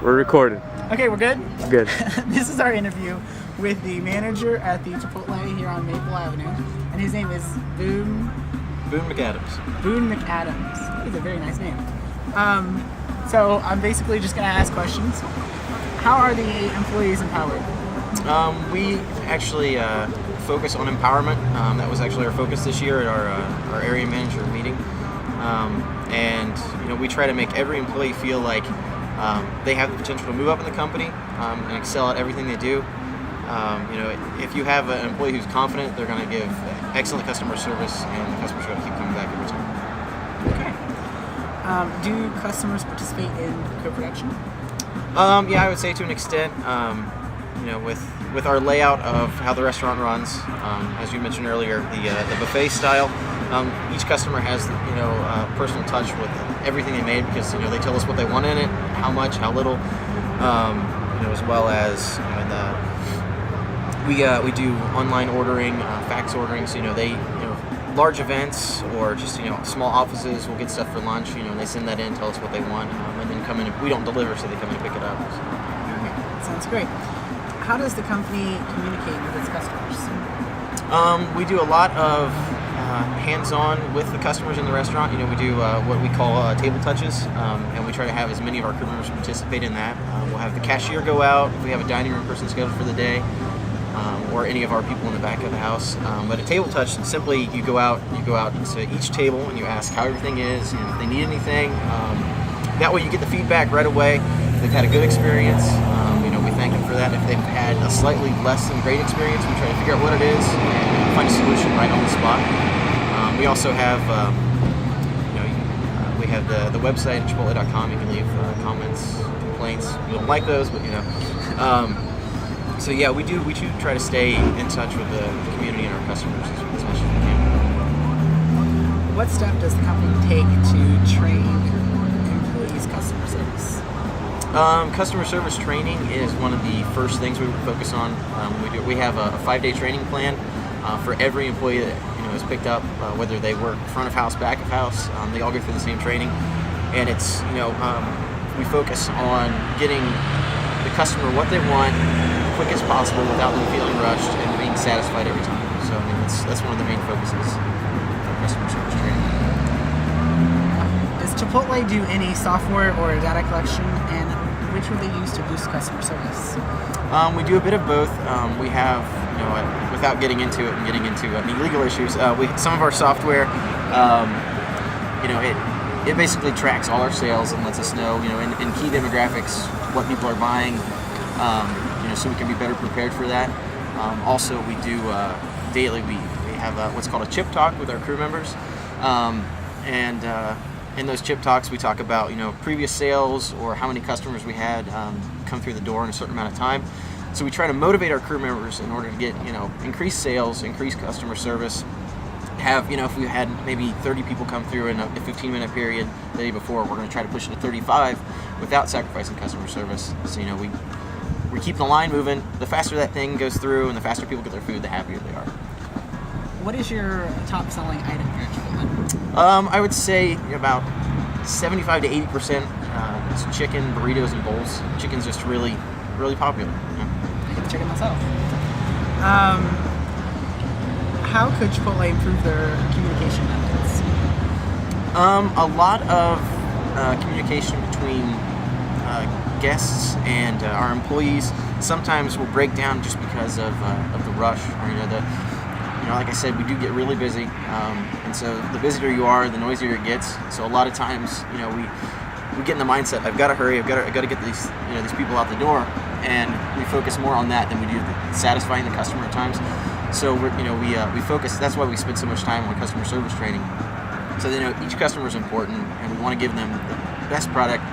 We're recording. Okay, we're good? Good. This is our interview with the manager at the Chipotle here on Maple Avenue, and his name is Boone McAdams. Boone McAdams. That is a very nice name. So I'm basically just going to ask questions. How are the employees empowered? We actually focus on empowerment. That was actually our focus this year at our area manager meeting. And we try to make every employee feel like they have the potential to move up in the company and excel at everything they do. If you have an employee who's confident, they're going to give excellent customer service, and the customers are going to keep coming back every time. Okay. Do customers participate in co-production? Yeah, I would say to an extent. With our layout of how the restaurant runs, as you mentioned earlier, the buffet style. Each customer has personal touch with everything they made because they tell us what they want in it, how much, how little, as well as we do online ordering, fax ordering. So they large events or just small offices will get stuff for lunch. And they send that in, tell us what they want, and then come in. We don't deliver, so they come in and pick it up. So. Okay, sounds great. How does the company communicate with its customers? We do a lot of hands-on with the customers in the restaurant. We do what we call table touches, and we try to have as many of our crew members participate in that. We'll have the cashier go out if we have a dining room person scheduled for the day, or any of our people in the back of the house. But a table touch, simply you go out to each table and you ask how everything is, if they need anything. That way you get the feedback right away. If they've had a good experience, we thank them for that. If they've had a slightly less than great experience, we try to figure out what it is and find a solution right on the spot. We also have, we have the website, Chipotle.com. You can leave comments, complaints. We don't like those, but So yeah, we do try to stay in touch with the community and our customers as much as we can. What step does the company take to train employees' customer service? Customer service training is one of the first things we focus on. We have a 5-day training plan for every employee that is picked up, whether they work front of house, back of house. They all go through the same training, and it's we focus on getting the customer what they want as quick as possible without them feeling rushed and being satisfied every time. So that's one of the main focuses of customer service training. Does Chipotle do any software or data collection, and which would they use to boost customer service? We do a bit of both. We have, without getting into it and getting into any legal issues, some of our software, it basically tracks all our sales and lets us know, in key demographics, what people are buying, so we can be better prepared for that. Also, we do daily. We have what's called a chip talk with our crew members, and in those chip talks, we talk about previous sales or how many customers we had come through the door in a certain amount of time. So we try to motivate our crew members in order to get increased sales, increased customer service. Have if we had maybe 30 people come through in a 15-minute period the day before, we're going to try to push it to 35 without sacrificing customer service. So we keep the line moving. The faster that thing goes through, and the faster people get their food, the happier they are. What is your top selling item here at Chipotle? I would say about 75 to 80%. It's chicken, burritos, and bowls. Chicken's just really, really popular. Yeah. I get the chicken myself. How could Chipotle improve their communication methods? A lot of communication between guests and our employees sometimes will break down just because of the rush. Or, like I said, we do get really busy, and so the busier you are, the noisier it gets. So a lot of times, we get in the mindset, I've got to hurry, I've got to get these people out the door, and we focus more on that than we do satisfying the customer at times. So we focus. That's why we spend so much time on customer service training. So each customer is important, and we want to give them the best product.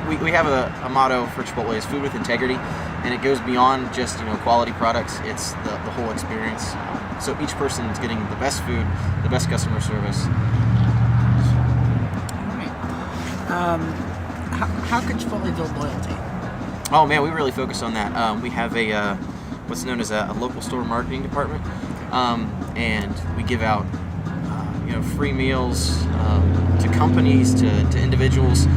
We have a motto for Chipotle is food with integrity, and it goes beyond just quality products. It's the whole experience. So each person is getting the best food, the best customer service. All right. How could Chipotle build loyalty? Oh man, we really focus on that. We have a what's known as a local store marketing department, and we give out free meals to companies, to individuals,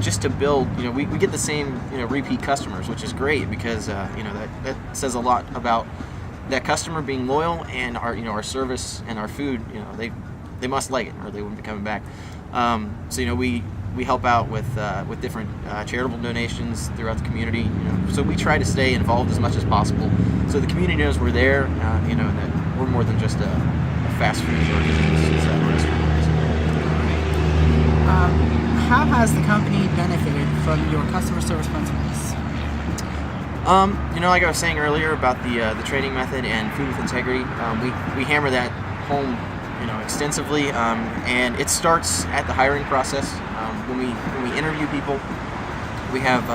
just to build, we get the same, repeat customers, which is great because, that says a lot about that customer being loyal, and our service and our food, they must like it or they wouldn't be coming back. We help out with different charitable donations throughout the community. So we try to stay involved as much as possible, so the community knows we're there. And that we're more than just a fast food or it's a restaurant. How has the company benefited from your customer service principles? Like I was saying earlier about the training method and food with integrity, we hammer that home, extensively, and it starts at the hiring process. When we interview people, we have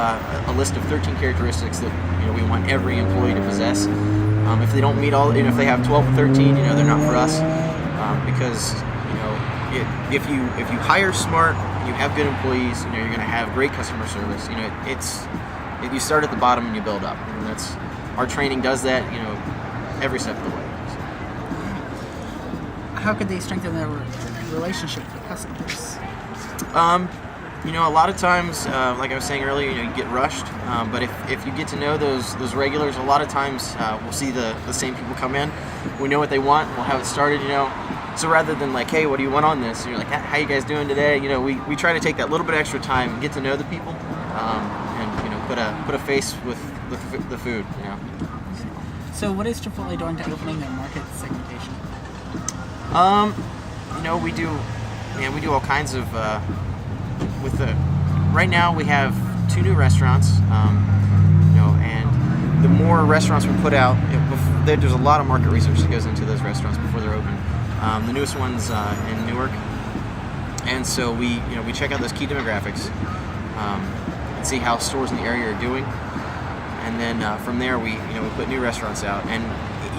a list of 13 characteristics that we want every employee to possess. If they don't meet all, if they have 12 or 13, they're not for us, because if you hire smart, you have good employees, you're going to have great customer service. You start at the bottom and you build up. And that's our training does that, every step of the way. How could they strengthen their relationship with customers? A lot of times, like I was saying earlier, you get rushed. But if you get to know those regulars, a lot of times we'll see the same people come in. We know what they want. We'll have it started. So rather than like, hey, what do you want on this? And you're like, how you guys doing today? We try to take that little bit extra time, get to know the people, and put a face with the food. So what is Chipotle doing to opening their market segmentation? We do all kinds of right now we have 2 new restaurants, and the more restaurants we put out, there's a lot of market research that goes into those restaurants before they're open. The newest one's in Newark, and so we check out those key demographics, and see how stores in the area are doing, and then from there we put new restaurants out, and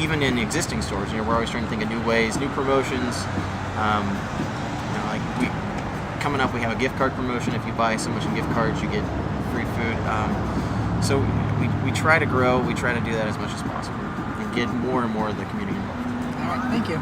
even in existing stores, we're always trying to think of new ways, new promotions. Coming up, we have a gift card promotion. If you buy so much in gift cards, you get free food. So we try to grow. We try to do that as much as possible and get more and more of the community involved. All right, thank you.